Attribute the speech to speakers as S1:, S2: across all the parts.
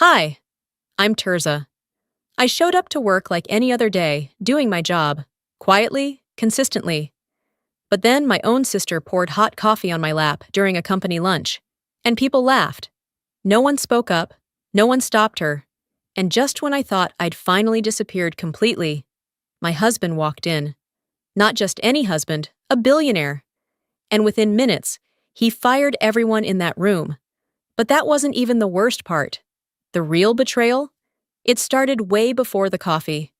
S1: Hi, I'm Terza. I showed up to work like any other day, doing my job, quietly, consistently. But then my own sister poured hot coffee on my lap during a company lunch, and people laughed. No one spoke up, no one stopped her, and just when I thought I'd finally disappeared completely, my husband walked in. Not just any husband, a billionaire. And within minutes, he fired everyone in that room. But that wasn't even the worst part. The real betrayal? It started way before the coffee.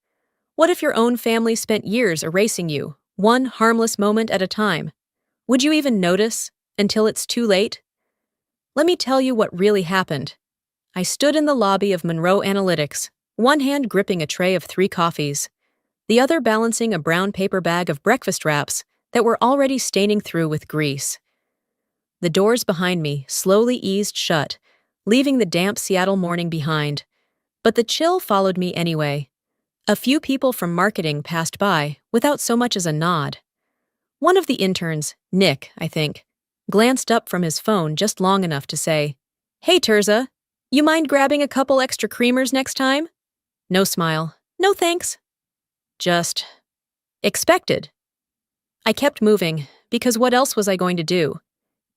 S1: What if your own family spent years erasing you, one harmless moment at a time? Would you even notice until it's too late? Let me tell you what really happened. I stood in the lobby of Monroe Analytics, one hand gripping a tray of 3 coffees, the other balancing a brown paper bag of breakfast wraps that were already staining through with grease. The doors behind me slowly eased shut, leaving the damp Seattle morning behind. But the chill followed me anyway. A few people from marketing passed by without so much as a nod. One of the interns, Nick, I think, glanced up from his phone just long enough to say, "Hey, Terza, you mind grabbing a couple extra creamers next time?" No smile. No thanks. Just expected. I kept moving, because what else was I going to do?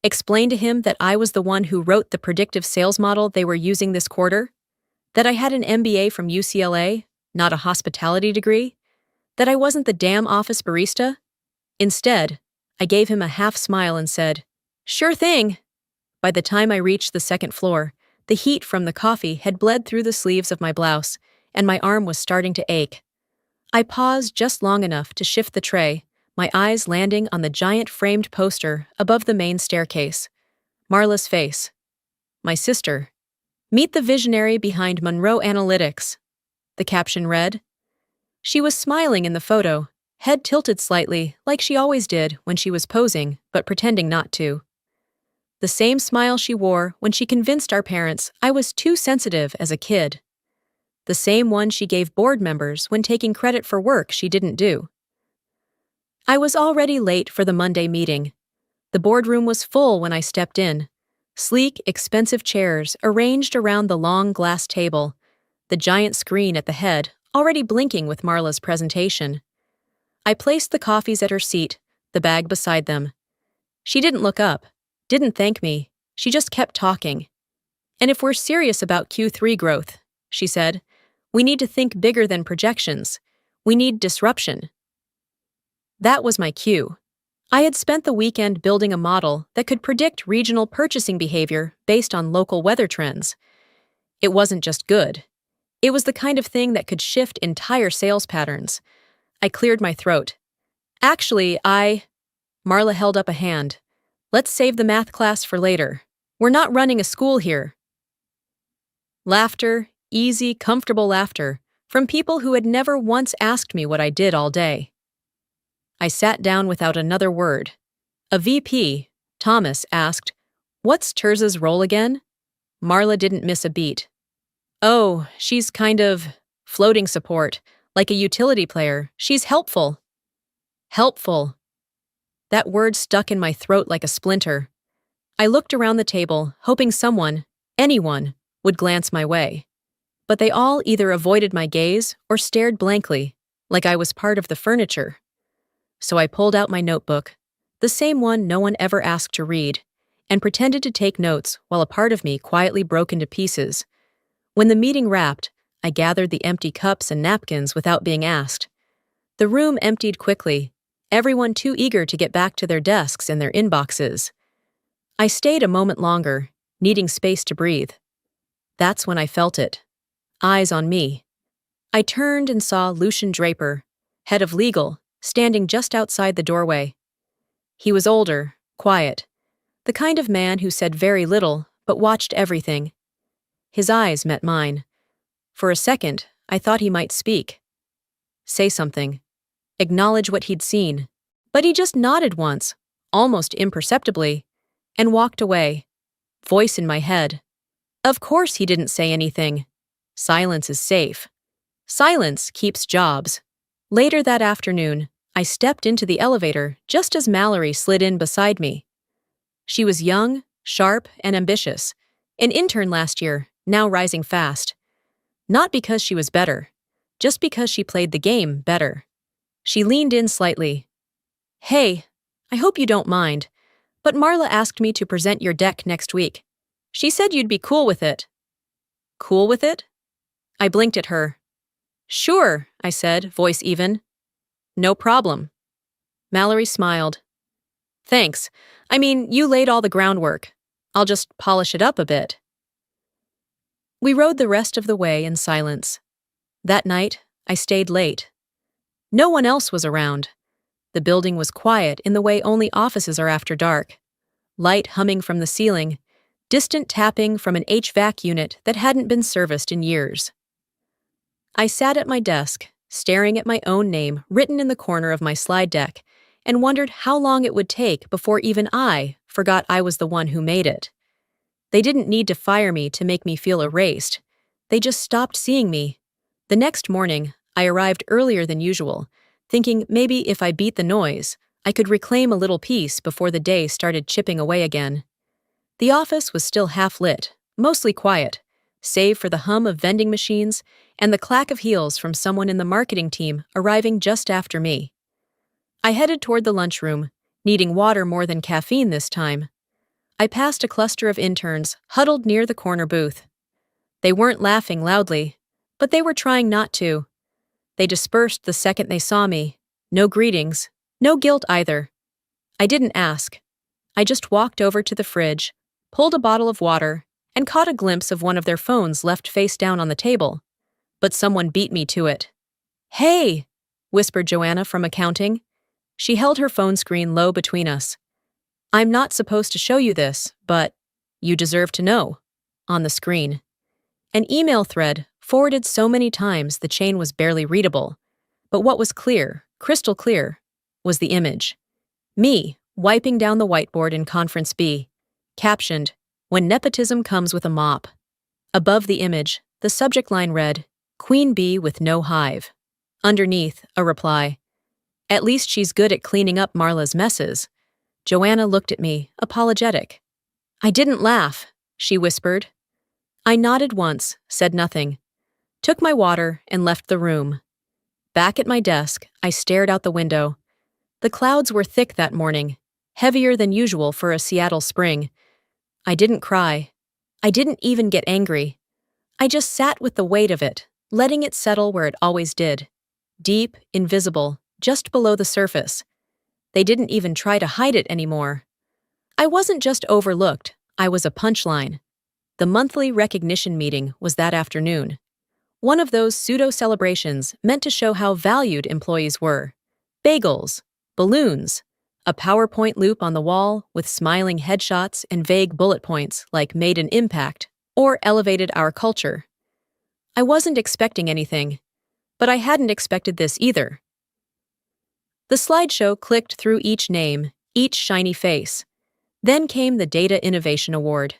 S1: Explain to him that I was the one who wrote the predictive sales model they were using this quarter? That I had an MBA from UCLA, not a hospitality degree? That I wasn't the damn office barista? Instead, I gave him a half smile and said, "Sure thing." By the time I reached the second floor, the heat from the coffee had bled through the sleeves of my blouse, and my arm was starting to ache. I paused just long enough to shift the tray, my eyes landing on the giant framed poster above the main staircase. Marla's face. My sister. "Meet the visionary behind Monroe Analytics," the caption read. She was smiling in the photo, head tilted slightly like she always did when she was posing but pretending not to. The same smile she wore when she convinced our parents I was too sensitive as a kid. The same one she gave board members when taking credit for work she didn't do. I was already late for the Monday meeting. The boardroom was full when I stepped in. Sleek, expensive chairs arranged around the long glass table, the giant screen at the head already blinking with Marla's presentation. I placed the coffees at her seat, the bag beside them. She didn't look up, didn't thank me, she just kept talking. "And if we're serious about Q3 growth," she said, "we need to think bigger than projections. We need disruption." That was my cue. I had spent the weekend building a model that could predict regional purchasing behavior based on local weather trends. It wasn't just good. It was the kind of thing that could shift entire sales patterns. I cleared my throat. "Actually, Marla held up a hand. "Let's save the math class for later. We're not running a school here." Laughter, easy, comfortable laughter, from people who had never once asked me what I did all day. I sat down without another word. A VP, Thomas, asked, "What's Terza's role again?" Marla didn't miss a beat. "Oh, she's kind of floating support, like a utility player. She's helpful." Helpful. That word stuck in my throat like a splinter. I looked around the table, hoping someone, anyone, would glance my way. But they all either avoided my gaze or stared blankly, like I was part of the furniture. So I pulled out my notebook, the same one no one ever asked to read, and pretended to take notes while a part of me quietly broke into pieces. When the meeting wrapped, I gathered the empty cups and napkins without being asked. The room emptied quickly, everyone too eager to get back to their desks and their inboxes. I stayed a moment longer, needing space to breathe. That's when I felt it. Eyes on me. I turned and saw Lucian Draper, head of legal, standing just outside the doorway. He was older, quiet, the kind of man who said very little but watched everything. His eyes met mine. For a second, I thought he might speak. Say something. Acknowledge what he'd seen. But he just nodded once, almost imperceptibly, and walked away. Voice in my head. Of course he didn't say anything. Silence is safe. Silence keeps jobs. Later that afternoon, I stepped into the elevator just as Mallory slid in beside me. She was young, sharp, and ambitious, an intern last year, now rising fast. Not because she was better, just because she played the game better. She leaned in slightly. "Hey, I hope you don't mind, but Marla asked me to present your deck next week. She said you'd be cool with it." "Cool with it?" I blinked at her. "Sure," I said, voice even. "No problem." Mallory smiled. "Thanks. I mean, you laid all the groundwork. I'll just polish it up a bit." We rode the rest of the way in silence. That night, I stayed late. No one else was around. The building was quiet in the way only offices are after dark. Light humming from the ceiling, distant tapping from an HVAC unit that hadn't been serviced in years. I sat at my desk, staring at my own name written in the corner of my slide deck, and wondered how long it would take before even I forgot I was the one who made it. They didn't need to fire me to make me feel erased. They just stopped seeing me. The next morning, I arrived earlier than usual, thinking maybe if I beat the noise, I could reclaim a little peace before the day started chipping away again. The office was still half-lit, mostly quiet, save for the hum of vending machines and the clack of heels from someone in the marketing team arriving just after me. I headed toward the lunchroom, needing water more than caffeine this time. I passed a cluster of interns huddled near the corner booth. They weren't laughing loudly, but they were trying not to. They dispersed the second they saw me. No greetings, no guilt either. I didn't ask. I just walked over to the fridge, pulled a bottle of water, and caught a glimpse of one of their phones left face down on the table. But someone beat me to it. "Hey!" whispered Joanna from accounting. She held her phone screen low between us. "I'm not supposed to show you this, but you deserve to know." On the screen. An email thread, forwarded so many times the chain was barely readable. But what was clear, crystal clear, was the image. Me, wiping down the whiteboard in Conference B. Captioned, "When nepotism comes with a mop." Above the image, the subject line read, "Queen bee with no hive." Underneath, a reply. "At least she's good at cleaning up Marla's messes." Joanna looked at me, apologetic. "I didn't laugh," she whispered. I nodded once, said nothing, took my water, and left the room. Back at my desk, I stared out the window. The clouds were thick that morning, heavier than usual for a Seattle spring. I didn't cry. I didn't even get angry. I just sat with the weight of it, letting it settle where it always did. Deep, invisible, just below the surface. They didn't even try to hide it anymore. I wasn't just overlooked, I was a punchline. The monthly recognition meeting was that afternoon. One of those pseudo-celebrations meant to show how valued employees were. Bagels, balloons, a PowerPoint loop on the wall with smiling headshots and vague bullet points like "made an impact" or "elevated our culture." I wasn't expecting anything, but I hadn't expected this either. The slideshow clicked through each name, each shiny face. Then came the Data Innovation Award.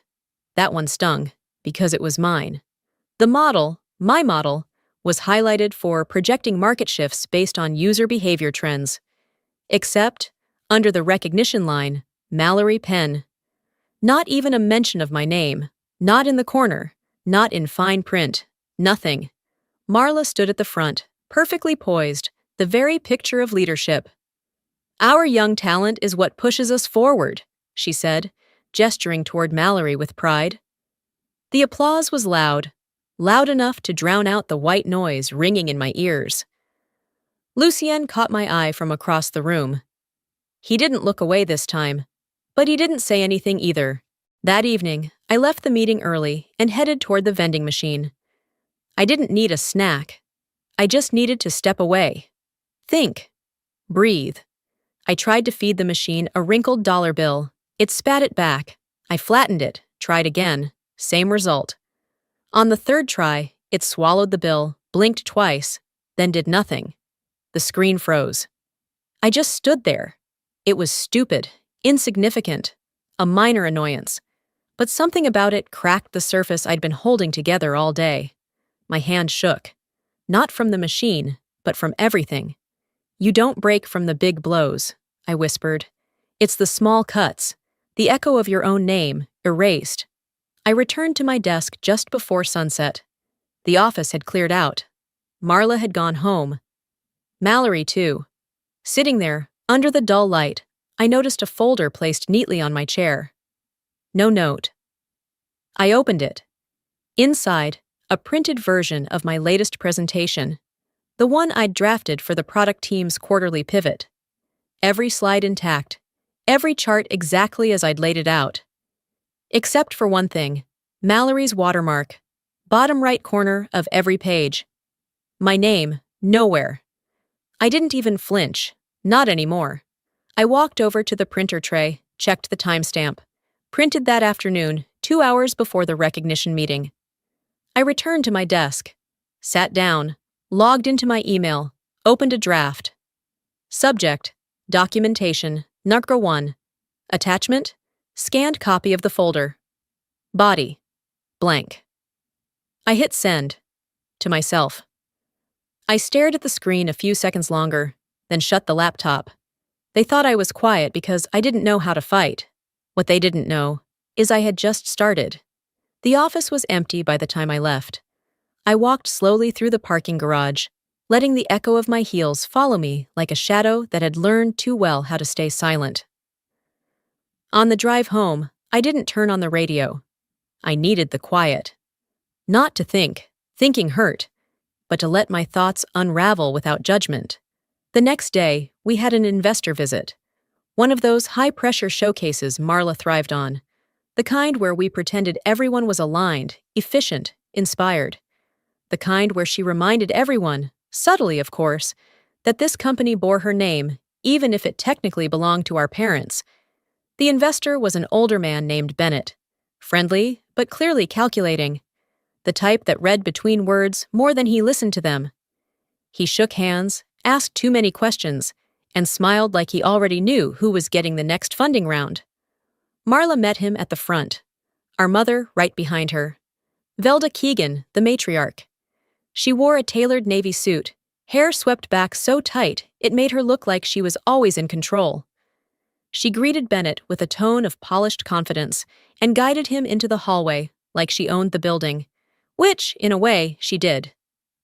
S1: That one stung, because it was mine. The model, my model, was highlighted for projecting market shifts based on user behavior trends. Except, under the recognition line, Mallory Penn. Not even a mention of my name, not in the corner, not in fine print, nothing. Marla stood at the front, perfectly poised, the very picture of leadership. "Our young talent is what pushes us forward," she said, gesturing toward Mallory with pride. The applause was loud, loud enough to drown out the white noise ringing in my ears. Lucien caught my eye from across the room. He didn't look away this time, but he didn't say anything either. That evening, I left the meeting early and headed toward the vending machine. I didn't need a snack. I just needed to step away. Think. Breathe. I tried to feed the machine a wrinkled dollar bill. It spat it back. I flattened it, tried again. Same result. On the third try, it swallowed the bill, blinked twice, then did nothing. The screen froze. I just stood there. It was stupid, insignificant, a minor annoyance. But something about it cracked the surface I'd been holding together all day. My hand shook. Not from the machine, but from everything. "You don't break from the big blows," I whispered. "It's the small cuts, the echo of your own name, erased." I returned to my desk just before sunset. The office had cleared out. Marla had gone home. Mallory, too. Sitting there, under the dull light, I noticed a folder placed neatly on my chair. No note. I opened it. Inside, a printed version of my latest presentation, the one I'd drafted for the product team's quarterly pivot. Every slide intact, every chart exactly as I'd laid it out. Except for one thing, Mallory's watermark, bottom right corner of every page. My name, nowhere. I didn't even flinch, not anymore. I walked over to the printer tray, checked the timestamp. Printed that afternoon, 2 hours before the recognition meeting. I returned to my desk, sat down, logged into my email, opened a draft. Subject, documentation, Narco 1. Attachment, scanned copy of the folder. Body, blank. I hit send, to myself. I stared at the screen a few seconds longer, then shut the laptop. They thought I was quiet because I didn't know how to fight. What they didn't know is I had just started. The office was empty by the time I left. I walked slowly through the parking garage, letting the echo of my heels follow me like a shadow that had learned too well how to stay silent. On the drive home, I didn't turn on the radio. I needed the quiet. Not to think, thinking hurt, but to let my thoughts unravel without judgment. The next day, we had an investor visit. One of those high-pressure showcases Marla thrived on. The kind where we pretended everyone was aligned, efficient, inspired. The kind where she reminded everyone, subtly of course, that this company bore her name, even if it technically belonged to our parents. The investor was an older man named Bennett. Friendly, but clearly calculating. The type that read between words more than he listened to them. He shook hands, asked too many questions, and smiled like he already knew who was getting the next funding round. Marla met him at the front, our mother right behind her. Velda Keegan, the matriarch. She wore a tailored navy suit, hair swept back so tight it made her look like she was always in control. She greeted Bennett with a tone of polished confidence and guided him into the hallway like she owned the building, which, in a way, she did.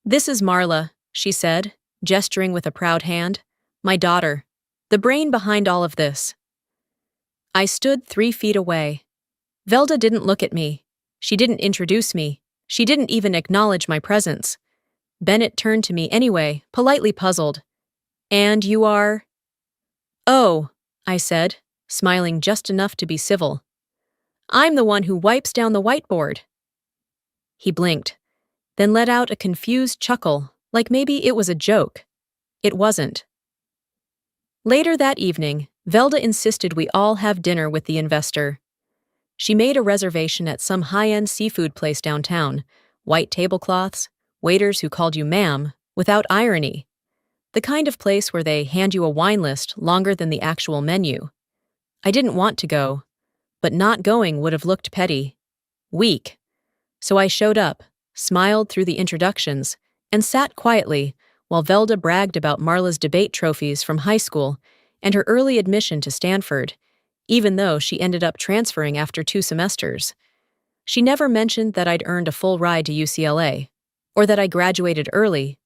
S1: "This is Marla," she said, gesturing with a proud hand. "My daughter. The brain behind all of this." I stood 3 feet away. Velda didn't look at me. She didn't introduce me. She didn't even acknowledge my presence. Bennett turned to me anyway, politely puzzled. "And you are?" "Oh," I said, smiling just enough to be civil. "I'm the one who wipes down the whiteboard." He blinked, then let out a confused chuckle, like maybe it was a joke. It wasn't. Later that evening, Velda insisted we all have dinner with the investor. She made a reservation at some high-end seafood place downtown, white tablecloths, waiters who called you ma'am, without irony. The kind of place where they hand you a wine list longer than the actual menu. I didn't want to go, but not going would have looked petty. Weak. So I showed up, smiled through the introductions, and sat quietly while Velda bragged about Marla's debate trophies from high school and her early admission to Stanford, even though she ended up transferring after 2 semesters. She never mentioned that I'd earned a full ride to UCLA, or that I graduated early,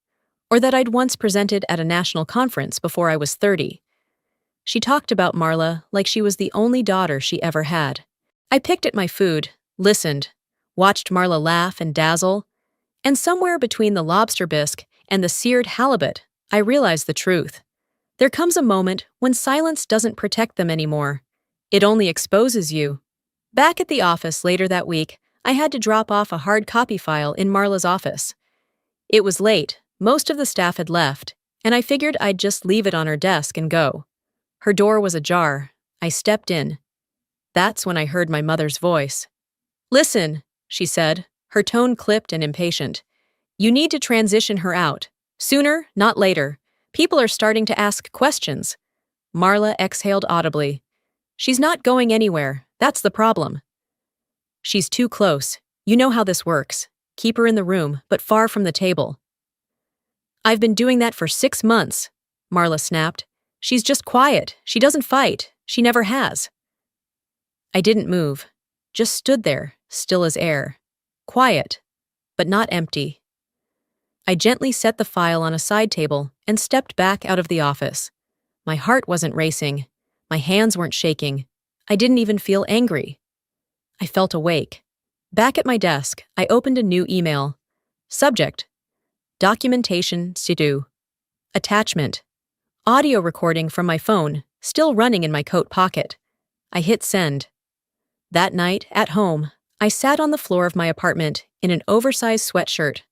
S1: or that I'd once presented at a national conference before I was 30. She talked about Marla like she was the only daughter she ever had. I picked at my food, listened, watched Marla laugh and dazzle, and somewhere between the lobster bisque and the seared halibut, I realized the truth. There comes a moment when silence doesn't protect them anymore. It only exposes you. Back at the office later that week, I had to drop off a hard copy file in Marla's office. It was late, most of the staff had left, and I figured I'd just leave it on her desk and go. Her door was ajar. I stepped in. That's when I heard my mother's voice. "Listen," she said, her tone clipped and impatient. "You need to transition her out. Sooner, not later. People are starting to ask questions." Marla exhaled audibly. "She's not going anywhere. That's the problem." "She's too close. You know how this works. Keep her in the room, but far from the table." "I've been doing that for 6 months," Marla snapped. "She's just quiet. She doesn't fight. She never has." I didn't move. Just stood there, still as air. Quiet, but not empty. I gently set the file on a side table and stepped back out of the office. My heart wasn't racing. My hands weren't shaking. I didn't even feel angry. I felt awake. Back at my desk, I opened a new email. Subject: documentation to do. Attachment: audio recording from my phone, still running in my coat pocket. I hit send. That night, at home, I sat on the floor of my apartment in an oversized sweatshirt,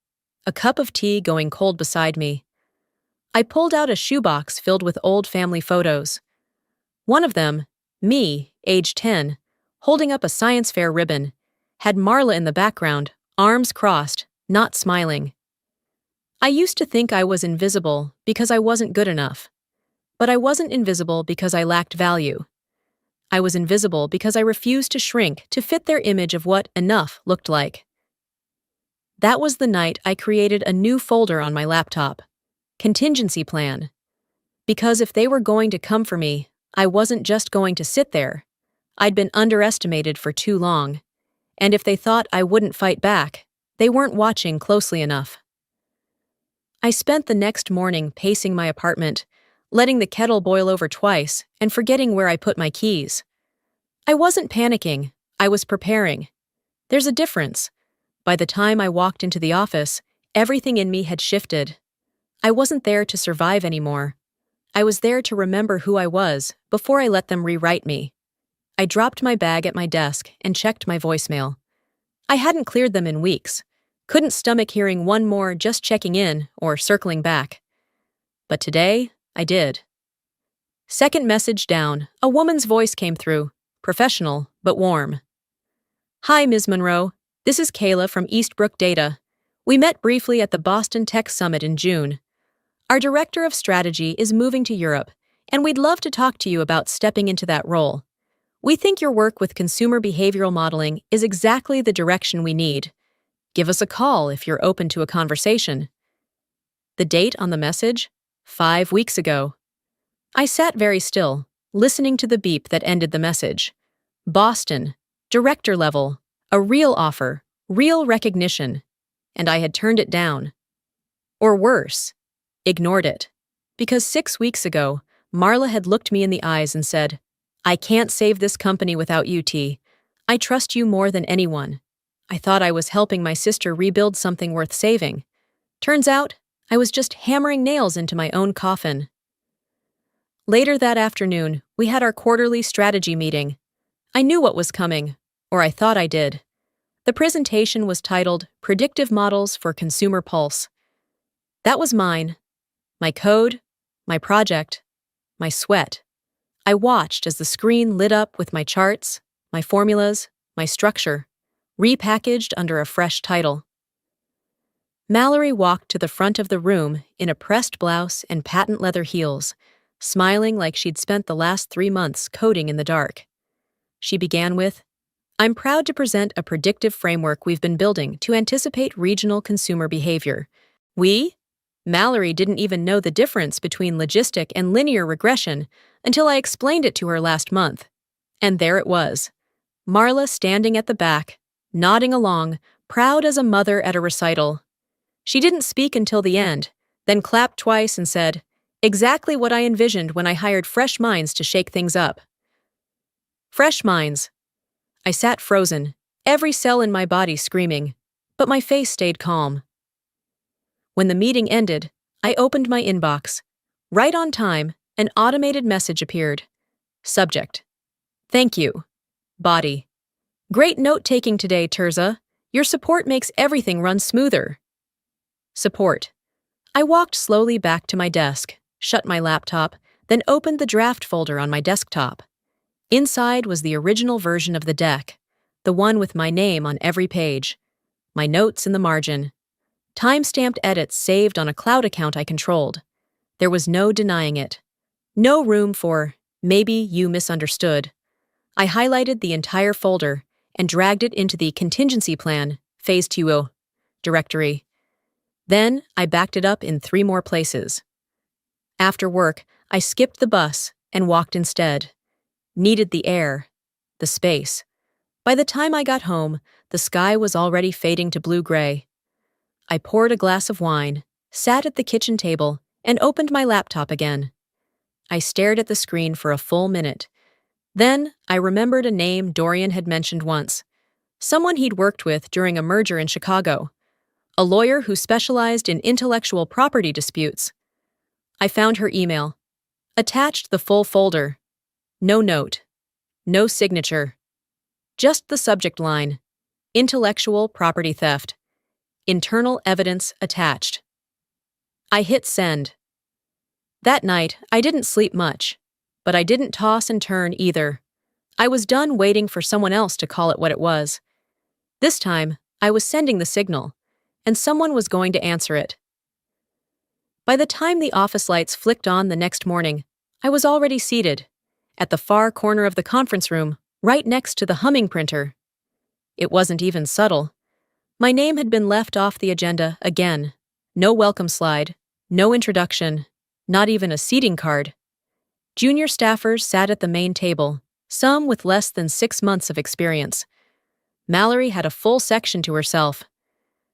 S1: a cup of tea going cold beside me. I pulled out a shoebox filled with old family photos. One of them, me, age 10, holding up a science fair ribbon, had Marla in the background, arms crossed, not smiling. I used to think I was invisible because I wasn't good enough. But I wasn't invisible because I lacked value. I was invisible because I refused to shrink to fit their image of what enough looked like. That was the night I created a new folder on my laptop. Contingency plan. Because if they were going to come for me, I wasn't just going to sit there. I'd been underestimated for too long. And if they thought I wouldn't fight back, they weren't watching closely enough. I spent the next morning pacing my apartment, letting the kettle boil over twice and forgetting where I put my keys. I wasn't panicking, I was preparing. There's a difference. By the time I walked into the office, everything in me had shifted. I wasn't there to survive anymore. I was there to remember who I was before I let them rewrite me. I dropped my bag at my desk and checked my voicemail. I hadn't cleared them in weeks. Couldn't stomach hearing one more just checking in or circling back. But today, I did. Second message down, a woman's voice came through, professional but warm. Hi, Ms. Monroe. This is Kayla from Eastbrook Data. We met briefly at the Boston Tech Summit in June. Our Director of Strategy is moving to Europe, and we'd love to talk to you about stepping into that role. We think your work with consumer behavioral modeling is exactly the direction we need. Give us a call if you're open to a conversation. The date on the message? 5 weeks ago. I sat very still, listening to the beep that ended the message. Boston, director level, a real offer, real recognition. And I had turned it down. Or worse, ignored it. Because 6 weeks ago, Marla had looked me in the eyes and said, I can't save this company without you, T. I trust you more than anyone. I thought I was helping my sister rebuild something worth saving. Turns out, I was just hammering nails into my own coffin. Later that afternoon, we had our quarterly strategy meeting. I knew what was coming, or I thought I did. The presentation was titled Predictive Models for Consumer Pulse. That was mine. My code, my project, my sweat. I watched as the screen lit up with my charts, my formulas, my structure, repackaged under a fresh title. Mallory walked to the front of the room in a pressed blouse and patent leather heels, smiling like she'd spent the last 3 months coding in the dark. She began with, I'm proud to present a predictive framework we've been building to anticipate regional consumer behavior. We? Mallory didn't even know the difference between logistic and linear regression until I explained it to her last month. And there it was. Marla standing at the back, nodding along, proud as a mother at a recital. She didn't speak until the end, then clapped twice and said, exactly what I envisioned when I hired fresh minds to shake things up. Fresh minds. I sat frozen, every cell in my body screaming, but my face stayed calm. When the meeting ended, I opened my inbox. Right on time, an automated message appeared. Subject: Thank you. Body: Great note-taking today, Tirza. Your support makes everything run smoother. Support: I walked slowly back to my desk, shut my laptop, then opened the draft folder on my desktop. Inside was the original version of the deck, the one with my name on every page, my notes in the margin, time-stamped edits saved on a cloud account I controlled. There was no denying it. No room for, maybe you misunderstood. I highlighted the entire folder and dragged it into the contingency plan, phase 2 directory. Then I backed it up in 3 more places. After work, I skipped the bus and walked instead. Needed the air, the space. By the time I got home, The sky was already fading to blue-gray. I poured a glass of wine, sat at the kitchen table, and opened my laptop again. I stared at the screen for a full minute. Then, I remembered a name Dorian had mentioned once. Someone he'd worked with during a merger in Chicago. A lawyer who specialized in intellectual property disputes. I found her email. Attached the full folder. No note. No signature. Just the subject line. Intellectual property theft. Internal evidence attached. I hit send. That night, I didn't sleep much, but I didn't toss and turn either. I was done waiting for someone else to call it what it was. This time, I was sending the signal, and someone was going to answer it. By the time the office lights flicked on the next morning, I was already seated, at the far corner of the conference room, right next to the humming printer. It wasn't even subtle. My name had been left off the agenda again. No welcome slide, no introduction, not even a seating card. Junior staffers sat at the main table, some with less than 6 months of experience. Mallory had a full section to herself.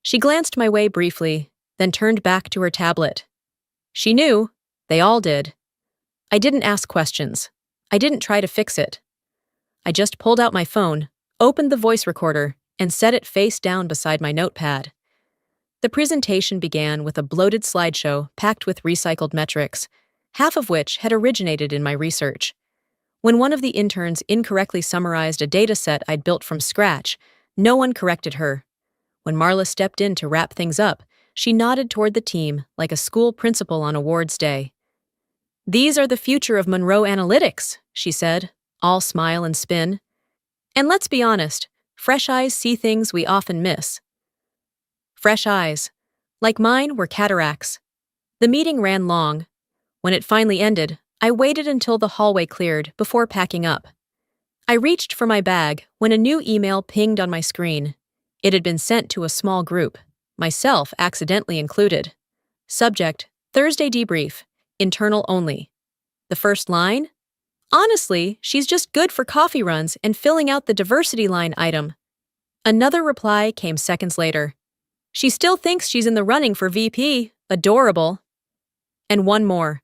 S1: She glanced my way briefly, then turned back to her tablet. She knew. They all did. I didn't ask questions. I didn't try to fix it. I just pulled out my phone, opened the voice recorder, and set it face down beside my notepad. The presentation began with a bloated slideshow packed with recycled metrics, half of which had originated in my research. When one of the interns incorrectly summarized a data set I'd built from scratch, no one corrected her. When Marla stepped in to wrap things up, she nodded toward the team like a school principal on awards day. "These are the future of Monroe Analytics," she said, all smile and spin. "And let's be honest, fresh eyes see things we often miss." Fresh eyes, like mine, were cataracts. The meeting ran long. When it finally ended, I waited until the hallway cleared before packing up. I reached for my bag when a new email pinged on my screen. It had been sent to a small group, myself accidentally included. Subject, Thursday debrief, internal only. The first line? Honestly, she's just good for coffee runs and filling out the diversity line item. Another reply came seconds later. She still thinks she's in the running for VP. Adorable. And one more.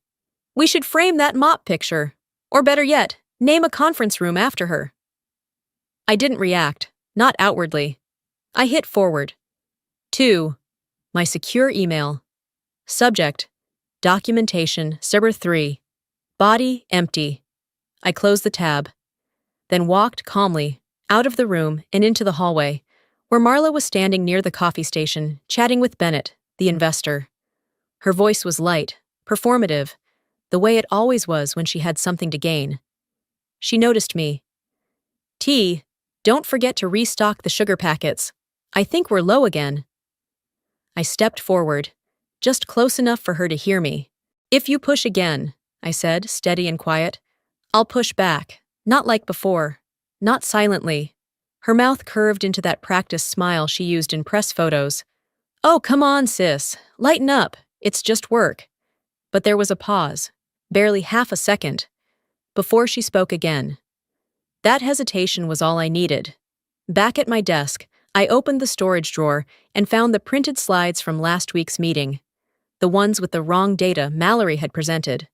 S1: We should frame that mop picture. Or better yet, name a conference room after her. I didn't react, not outwardly. I hit forward. 2. My secure email. Subject, documentation, Server 3. Body empty. I closed the tab, then walked calmly out of the room and into the hallway, where Marla was standing near the coffee station, chatting with Bennett, the investor. Her voice was light, performative, the way it always was when she had something to gain. She noticed me. "T, don't forget to restock the sugar packets. I think we're low again." I stepped forward, just close enough for her to hear me. "If you push again," I said, steady and quiet, "I'll push back, not like before, not silently." Her mouth curved into that practice smile she used in press photos. "Oh, come on, sis. Lighten up. It's just work." But there was a pause, barely half a second, before she spoke again. That hesitation was all I needed. Back at my desk, I opened the storage drawer and found the printed slides from last week's meeting, the ones with the wrong data Mallory had presented.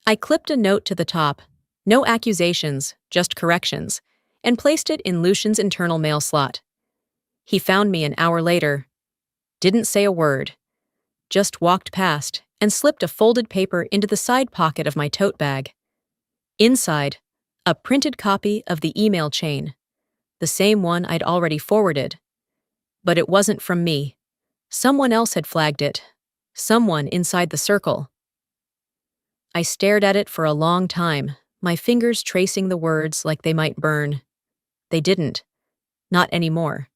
S1: I clipped a note to the top, no accusations, just corrections, and placed it in Lucian's internal mail slot. He found me an hour later. Didn't say a word. Just walked past and slipped a folded paper into the side pocket of my tote bag. Inside, a printed copy of the email chain, the same one I'd already forwarded. But it wasn't from me. Someone else had flagged it. Someone inside the circle. I stared at it for a long time, my fingers tracing the words like they might burn. They didn't. Not anymore.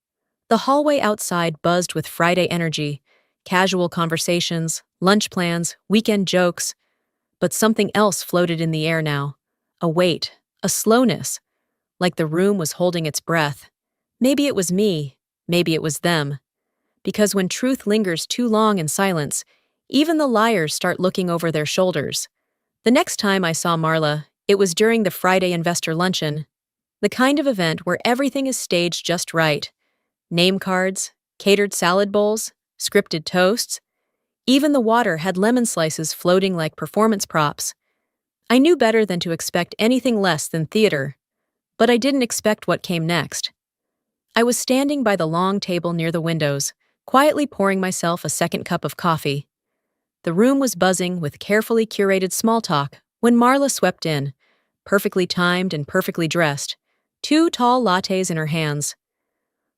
S1: The hallway outside buzzed with Friday energy, casual conversations, lunch plans, weekend jokes. But something else floated in the air now. A weight, a slowness, like the room was holding its breath. Maybe it was me, maybe it was them. Because when truth lingers too long in silence, even the liars start looking over their shoulders. The next time I saw Marla, it was during the Friday investor luncheon. The kind of event where everything is staged just right. name cards, catered salad bowls, scripted toasts. Even the water had lemon slices floating like performance props. I knew better than to expect anything less than theater, but I didn't expect what came next. I was standing by the long table near the windows, quietly pouring myself a second cup of coffee. The room was buzzing with carefully curated small talk when Marla swept in, perfectly timed and perfectly dressed, 2 tall lattes in her hands.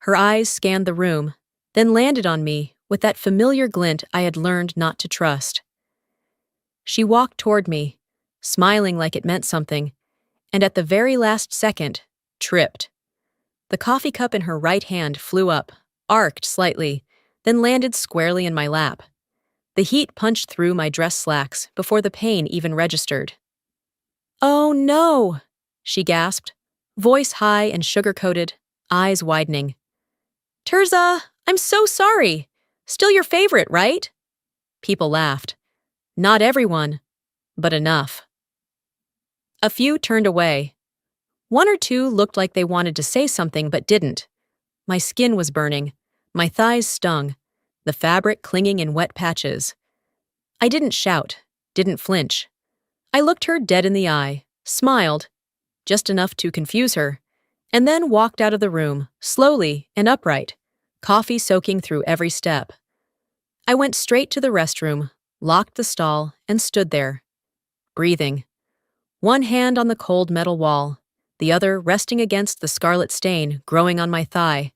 S1: Her eyes scanned the room, then landed on me with that familiar glint I had learned not to trust. She walked toward me, smiling like it meant something, and at the very last second, tripped. The coffee cup in her right hand flew up, arced slightly, then landed squarely in my lap. The heat punched through my dress slacks before the pain even registered. "Oh no!" she gasped, voice high and sugar-coated, eyes widening. "Tirza, I'm so sorry! Still your favorite, right?" People laughed. Not everyone, but enough. A few turned away. 1 or 2 looked like they wanted to say something but didn't. My skin was burning, my thighs stung, the fabric clinging in wet patches. I didn't shout, didn't flinch. I looked her dead in the eye, smiled, just enough to confuse her, and then walked out of the room, slowly and upright, coffee soaking through every step. I went straight to the restroom, locked the stall, and stood there, breathing. 1 hand on the cold metal wall, the other resting against the scarlet stain growing on my thigh.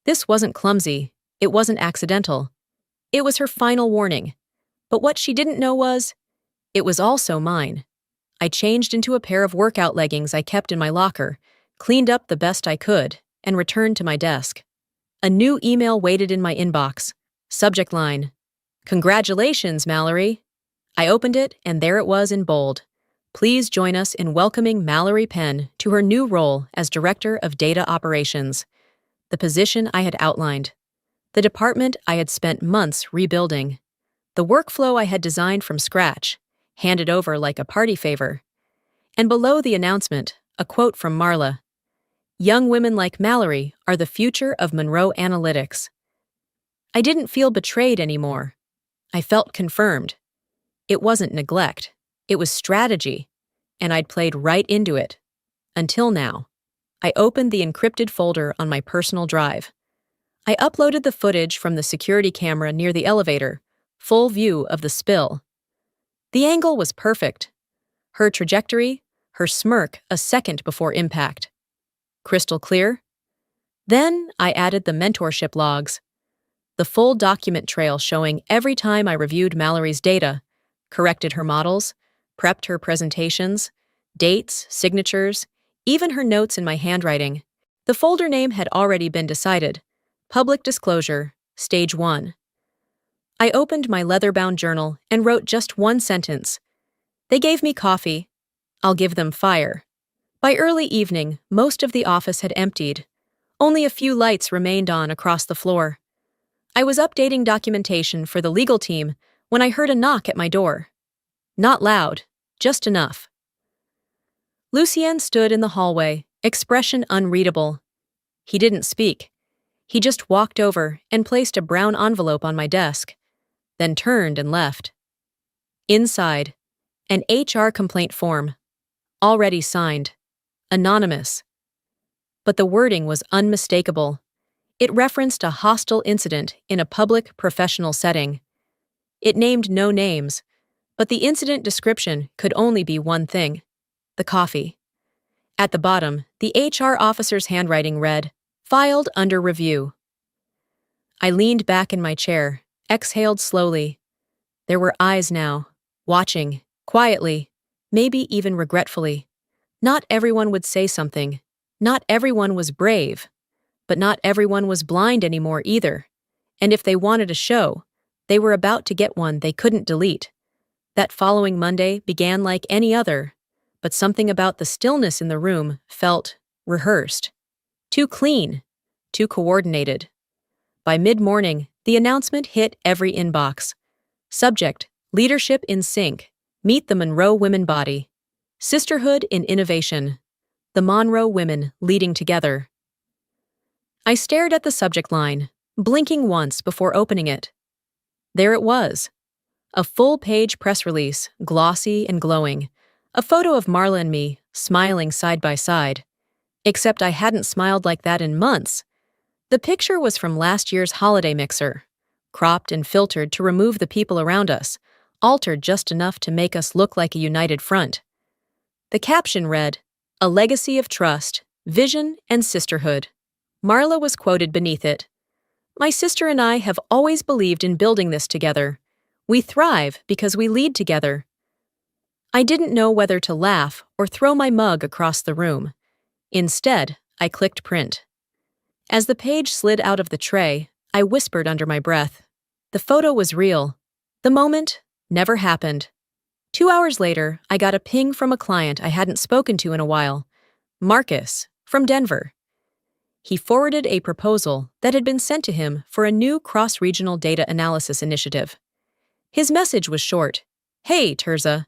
S1: This wasn't clumsy, it wasn't accidental. It was her final warning. But what she didn't know was, it was also mine. I changed into a pair of workout leggings I kept in my locker, cleaned up the best I could, and returned to my desk. A new email waited in my inbox. Subject line: "Congratulations, Mallory." I opened it, and there it was in bold. "Please join us in welcoming Mallory Penn to her new role as Director of Data Operations," the position I had outlined, the department I had spent months rebuilding, the workflow I had designed from scratch, handed over like a party favor. And below the announcement, a quote from Marla: "Young women like Mallory are the future of Monroe Analytics." I didn't feel betrayed anymore. I felt confirmed. It wasn't neglect. It was strategy, and I'd played right into it. Until now. I opened the encrypted folder on my personal drive. I uploaded the footage from the security camera near the elevator, full view of the spill. The angle was perfect. Her trajectory, her smirk a second before impact. Crystal clear? Then I added the mentorship logs, the full document trail showing every time I reviewed Mallory's data, corrected her models, prepped her presentations, dates, signatures, even her notes in my handwriting. The folder name had already been decided. Public disclosure, Stage 1. I opened my leather-bound journal and wrote just 1 sentence. They gave me coffee. I'll give them fire. By early evening, most of the office had emptied. Only a few lights remained on across the floor. I was updating documentation for the legal team when I heard a knock at my door. Not loud, just enough. Lucien stood in the hallway, expression unreadable. He didn't speak. He just walked over and placed a brown envelope on my desk, then turned and left. Inside, an HR complaint form, already signed, anonymous. But the wording was unmistakable. It referenced a hostile incident in a public professional setting. It named no names, but the incident description could only be one thing: the coffee. At the bottom, the HR officer's handwriting read, "Filed under review." I leaned back in my chair, exhaled slowly. There were eyes now, watching, quietly, maybe even regretfully. Not everyone would say something. Not everyone was brave. But not everyone was blind anymore either. And if they wanted a show, they were about to get one they couldn't delete. That following Monday began like any other, but something about the stillness in the room felt rehearsed. Too clean, too coordinated. By mid-morning, the announcement hit every inbox. Subject: Leadership in Sync. Meet the Monroe Women Body. Sisterhood in Innovation. The Monroe Women Leading Together. I stared at the subject line, blinking once before opening it. There it was. A full-page press release, glossy and glowing. A photo of Marla and me, smiling side by side. Except I hadn't smiled like that in months. The picture was from last year's holiday mixer, cropped and filtered to remove the people around us, altered just enough to make us look like a united front. The caption read, "A legacy of trust, vision, and sisterhood." Marla was quoted beneath it. "My sister and I have always believed in building this together. We thrive because we lead together." I didn't know whether to laugh or throw my mug across the room. Instead, I clicked print. As the page slid out of the tray, I whispered under my breath. The photo was real. The moment never happened. 2 hours later, I got a ping from a client I hadn't spoken to in a while. Marcus, from Denver. He forwarded a proposal that had been sent to him for a new cross-regional data analysis initiative. His message was short. "Hey, Tirza,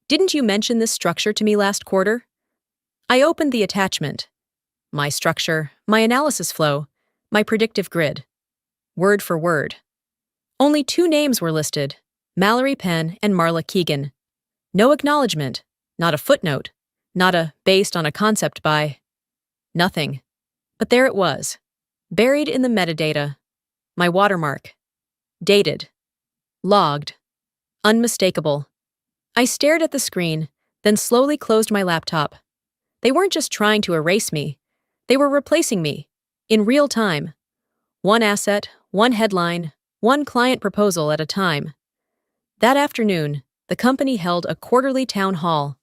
S1: didn't you mention this structure to me last quarter?" I opened the attachment. My structure, my analysis flow, my predictive grid. Word for word. Only 2 names were listed, Mallory Penn and Marla Keegan. No acknowledgement, not a footnote, not a based on a concept by. Nothing. But there it was, buried in the metadata. My watermark. Dated. Logged. Unmistakable. I stared at the screen, then slowly closed my laptop. They weren't just trying to erase me. They were replacing me, in real time. One asset, one headline, one client proposal at a time. That afternoon, the company held a quarterly town hall.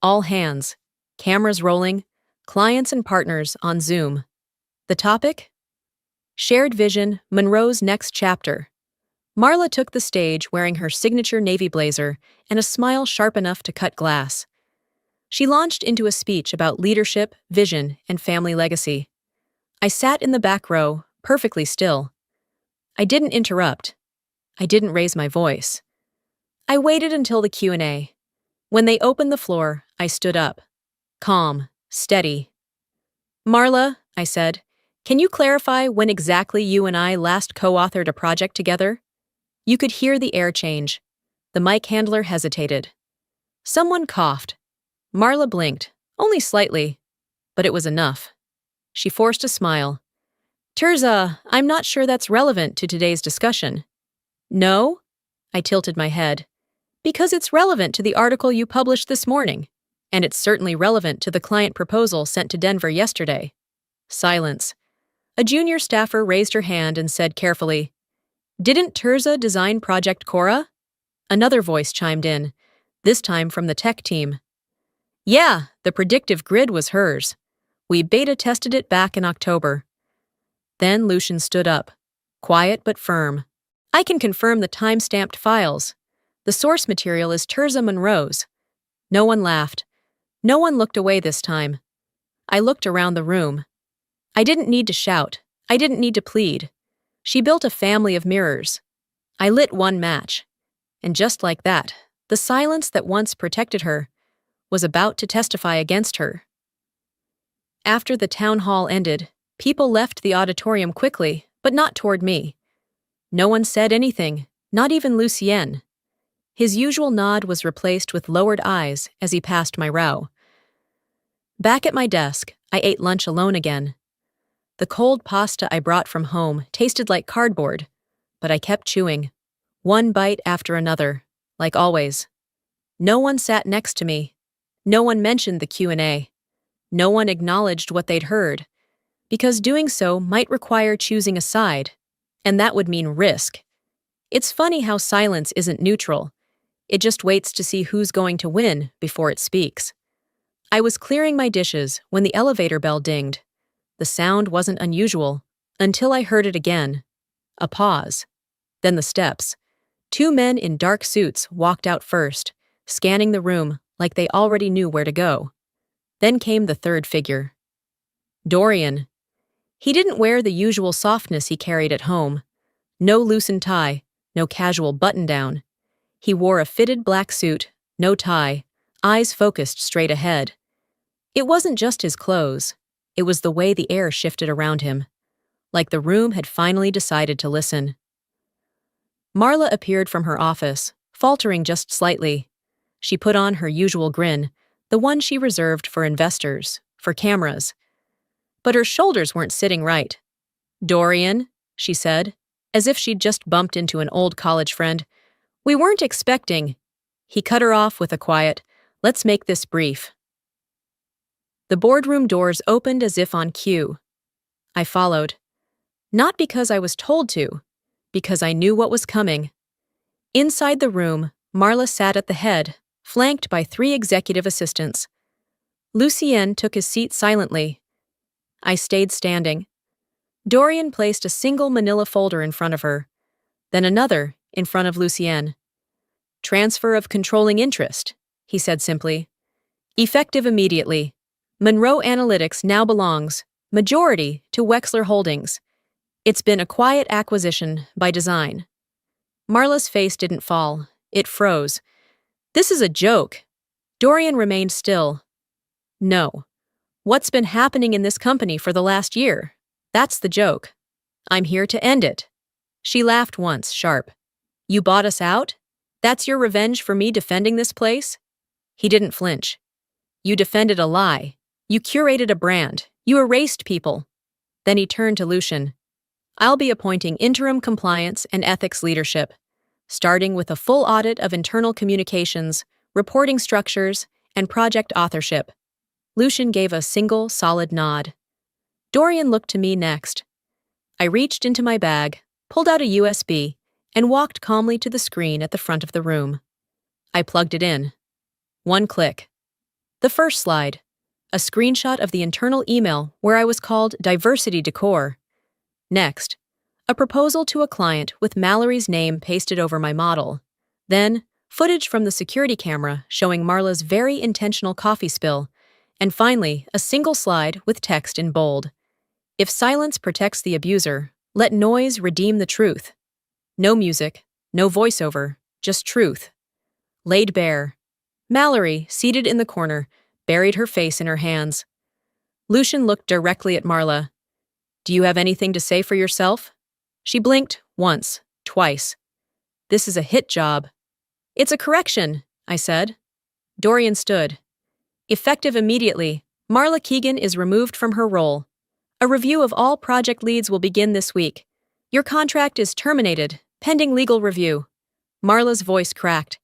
S1: All hands, cameras rolling, clients and partners on Zoom. The topic? Shared Vision, Monroe's Next Chapter. Marla took the stage wearing her signature navy blazer and a smile sharp enough to cut glass. She launched into a speech about leadership, vision, and family legacy. I sat in the back row, perfectly still. I didn't interrupt. I didn't raise my voice. I waited until the Q&A. When they opened the floor, I stood up. Calm, steady. "Marla," I said, "can you clarify when exactly you and I last co-authored a project together?" You could hear the air change. The mic handler hesitated. Someone coughed. Marla blinked, only slightly, but it was enough. She forced a smile. "Tirza, I'm not sure that's relevant to today's discussion." "No?" I tilted my head. "Because it's relevant to the article you published this morning, and it's certainly relevant to the client proposal sent to Denver yesterday." Silence. A junior staffer raised her hand and said carefully, "Didn't Tirza design Project Cora?" Another voice chimed in, this time from the tech team. "Yeah, the predictive grid was hers. We beta tested it back in October." Then Lucian stood up, quiet but firm. "I can confirm the time-stamped files. The source material is Tirza Monroe's." No one laughed. No one looked away this time. I looked around the room. I didn't need to shout. I didn't need to plead. She built a family of mirrors. I lit one match. And just like that, the silence that once protected her was about to testify against her. After the town hall ended, people left the auditorium quickly, but not toward me. No one said anything, not even Lucien. His usual nod was replaced with lowered eyes as he passed my row. Back at my desk, I ate lunch alone again. The cold pasta I brought from home tasted like cardboard, but I kept chewing, one bite after another, like always. No one sat next to me. No one mentioned the Q&A. No one acknowledged what they'd heard, because doing so might require choosing a side, and that would mean risk. It's funny how silence isn't neutral. It just waits to see who's going to win before it speaks. I was clearing my dishes when the elevator bell dinged. The sound wasn't unusual, until I heard it again. A pause. Then the steps. 2 men in dark suits walked out first, scanning the room like they already knew where to go. Then came the third figure. Dorian. He didn't wear the usual softness he carried at home. No loosened tie, no casual button-down. He wore a fitted black suit, no tie, eyes focused straight ahead. It wasn't just his clothes. It was the way the air shifted around him. like the room had finally decided to listen. Marla appeared from her office, faltering just slightly. She put on her usual grin, the one she reserved for investors, for cameras. But her shoulders weren't sitting right. "Dorian," she said, as if she'd just bumped into an old college friend, "we weren't expecting—" He cut her off with a quiet, "Let's make this brief." The boardroom doors opened as if on cue. I followed. Not because I was told to, because I knew what was coming. Inside the room, Marla sat at the head, flanked by 3 executive assistants. Lucien took his seat silently. I stayed standing. Dorian placed a single manila folder in front of her, then another in front of Lucien. "Transfer of controlling interest," he said simply. "Effective immediately. Monroe Analytics now belongs, majority, to Wexler Holdings. It's been a quiet acquisition by design." Marla's face didn't fall. It froze. "This is a joke." Dorian remained still. "No. What's been happening in this company for the last year? That's the joke. I'm here to end it." She laughed once, sharp. "You bought us out? That's your revenge for me defending this place?" He didn't flinch. "You defended a lie. You curated a brand. You erased people." Then he turned to Lucien. "I'll be appointing interim compliance and ethics leadership, starting with a full audit of internal communications, reporting structures, and project authorship." Lucien gave a single, solid nod. Dorian looked to me next. I reached into my bag, pulled out a USB, and walked calmly to the screen at the front of the room. I plugged it in. 1 click. The first slide. A screenshot of the internal email where I was called Diversity Decor. Next, a proposal to a client with Mallory's name pasted over my model. Then, footage from the security camera showing Marla's very intentional coffee spill. And finally, a single slide with text in bold. "If silence protects the abuser, let noise redeem the truth." No music, no voiceover, just truth. Laid bare. Mallory, seated in the corner, buried her face in her hands. Lucien looked directly at Marla. "Do you have anything to say for yourself?" She blinked once, twice. "This is a hit job." "It's a correction," I said. Dorian stood. "Effective immediately, Marla Keegan is removed from her role. A review of all project leads will begin this week. Your contract is terminated, pending legal review." Marla's voice cracked.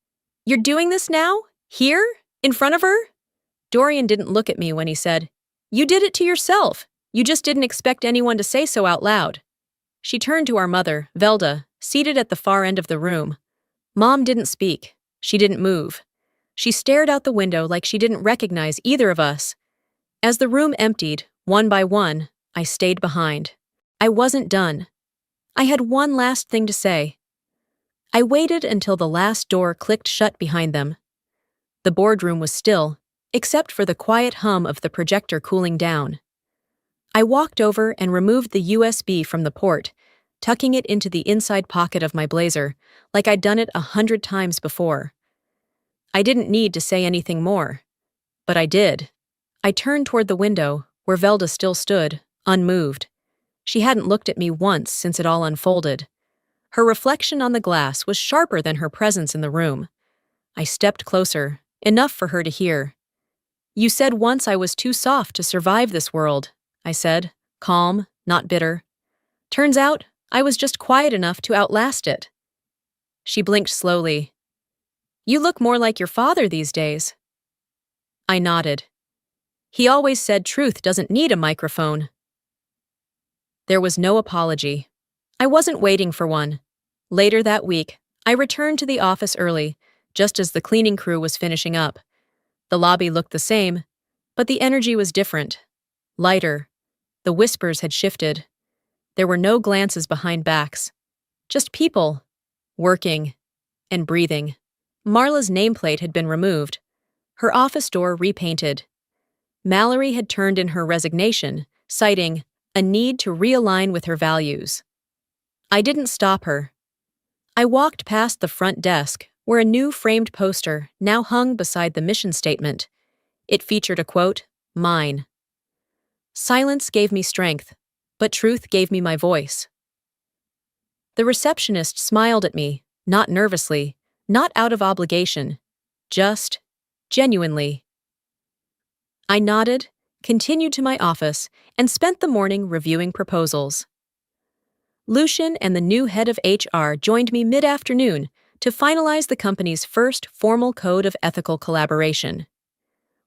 S1: "You're doing this now? Here? In front of her?" Dorian didn't look at me when he said, "You did it to yourself. You just didn't expect anyone to say so out loud." She turned to our mother, Velda, seated at the far end of the room. Mom didn't speak. She didn't move. She stared out the window like she didn't recognize either of us. As the room emptied, one by one, I stayed behind. I wasn't done. I had one last thing to say. I waited until the last door clicked shut behind them. The boardroom was still, except for the quiet hum of the projector cooling down. I walked over and removed the USB from the port, tucking it into the inside pocket of my blazer, like I'd done it 100 times before. I didn't need to say anything more. But I did. I turned toward the window, where Velda still stood, unmoved. She hadn't looked at me once since it all unfolded. Her reflection on the glass was sharper than her presence in the room. I stepped closer, enough for her to hear. "You said once I was too soft to survive this world," I said, calm, not bitter. "Turns out, I was just quiet enough to outlast it." She blinked slowly. "You look more like your father these days." I nodded. "He always said truth doesn't need a microphone." There was no apology. I wasn't waiting for one. Later that week, I returned to the office early, just as the cleaning crew was finishing up. The lobby looked the same, but the energy was different. Lighter. The whispers had shifted. There were no glances behind backs. Just people. Working. And breathing. Marla's nameplate had been removed. Her office door repainted. Mallory had turned in her resignation, citing a need to realign with her values. I didn't stop her. I walked past the front desk, where a new framed poster now hung beside the mission statement. It featured a quote, "Mine." Silence gave me strength. but truth gave me my voice. The receptionist smiled at me, not nervously, not out of obligation, just genuinely. I nodded, continued to my office, and spent the morning reviewing proposals. Lucian and the new head of HR joined me mid-afternoon to finalize the company's first formal code of ethical collaboration.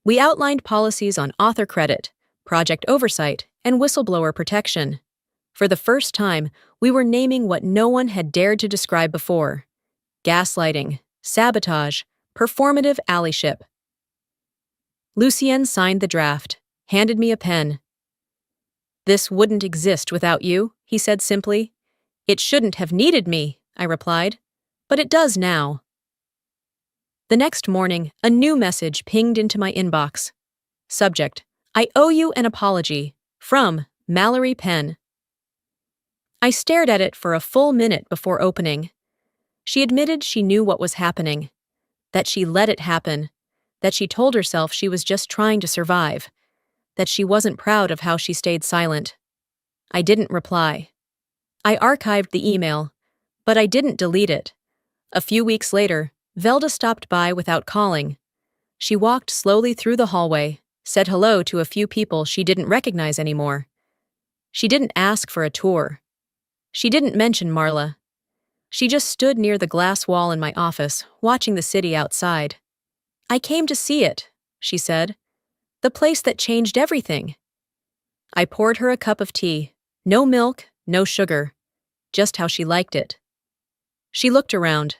S1: We outlined policies on author credit, project oversight, and whistleblower protection. For the first time, we were naming what no one had dared to describe before: gaslighting, sabotage, performative allyship. Lucien signed the draft, handed me a pen. "This wouldn't exist without you," he said simply. "It shouldn't have needed me," I replied, "but it does now." The next morning, a new message pinged into my inbox. Subject: "I owe you an apology. From Mallory Penn." I stared at it for a full minute before opening. She admitted she knew what was happening, that she let it happen, that she told herself she was just trying to survive, that she wasn't proud of how she stayed silent. I didn't reply. I archived the email, but I didn't delete it. A few weeks later, Velda stopped by without calling. She walked slowly through the hallway, said hello to a few people she didn't recognize anymore. She didn't ask for a tour. She didn't mention Marla. She just stood near the glass wall in my office, watching the city outside. "I came to see it," she said. "The place that changed everything." I poured her a cup of tea. No milk, no sugar. Just how she liked it. She looked around.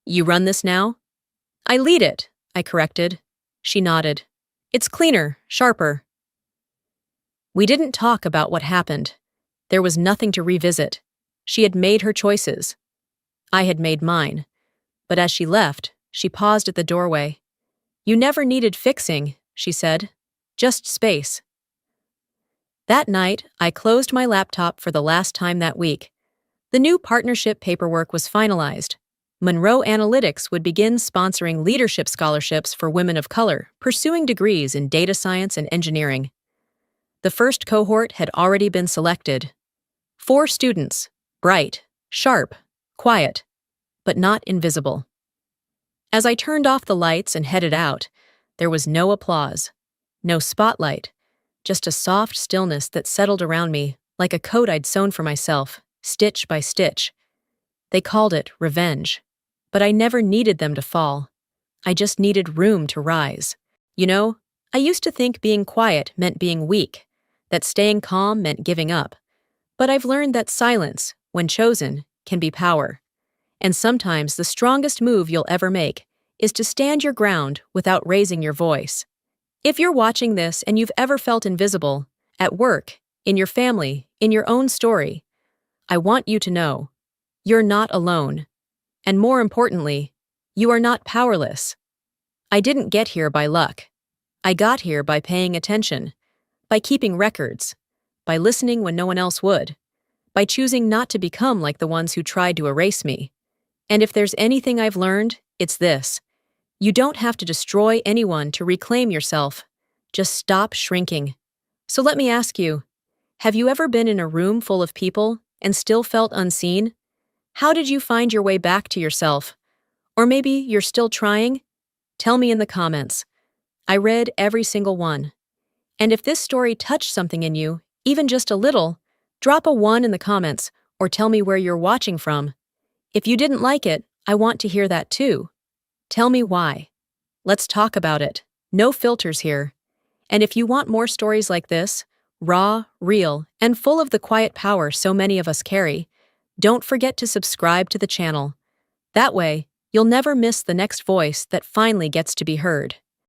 S1: "You run this now?" "I lead it," I corrected. She nodded. "It's cleaner, sharper." We didn't talk about what happened. There was nothing to revisit. She had made her choices. I had made mine. But as she left, she paused at the doorway. "You never needed fixing," she said. "Just space." That night, I closed my laptop for the last time that week. The new partnership paperwork was finalized. Monroe Analytics would begin sponsoring leadership scholarships for women of color pursuing degrees in data science and engineering. The first cohort had already been selected. 4 students, bright, sharp, quiet, but not invisible. As I turned off the lights and headed out, there was no applause, no spotlight, just a soft stillness that settled around me like a coat I'd sewn for myself, stitch by stitch. They called it revenge, but I never needed them to fall. I just needed room to rise. You know, I used to think being quiet meant being weak, that staying calm meant giving up. But I've learned that silence, when chosen, can be power. And sometimes the strongest move you'll ever make is to stand your ground without raising your voice. If you're watching this and you've ever felt invisible, at work, in your family, in your own story, I want you to know, you're not alone. And more importantly, you are not powerless. I didn't get here by luck. I got here by paying attention, by keeping records, by listening when no one else would, by choosing not to become like the ones who tried to erase me. And if there's anything I've learned, it's this. You don't have to destroy anyone to reclaim yourself. Just stop shrinking. So let me ask you, have you ever been in a room full of people and still felt unseen? How did you find your way back to yourself? Or maybe you're still trying? Tell me in the comments. I read every single one. And if this story touched something in you, even just a little, drop a 1 in the comments or tell me where you're watching from. If you didn't like it, I want to hear that too. Tell me why. Let's talk about it. No filters here. And if you want more stories like this, raw, real, and full of the quiet power so many of us carry, don't forget to subscribe to the channel. That way, you'll never miss the next voice that finally gets to be heard.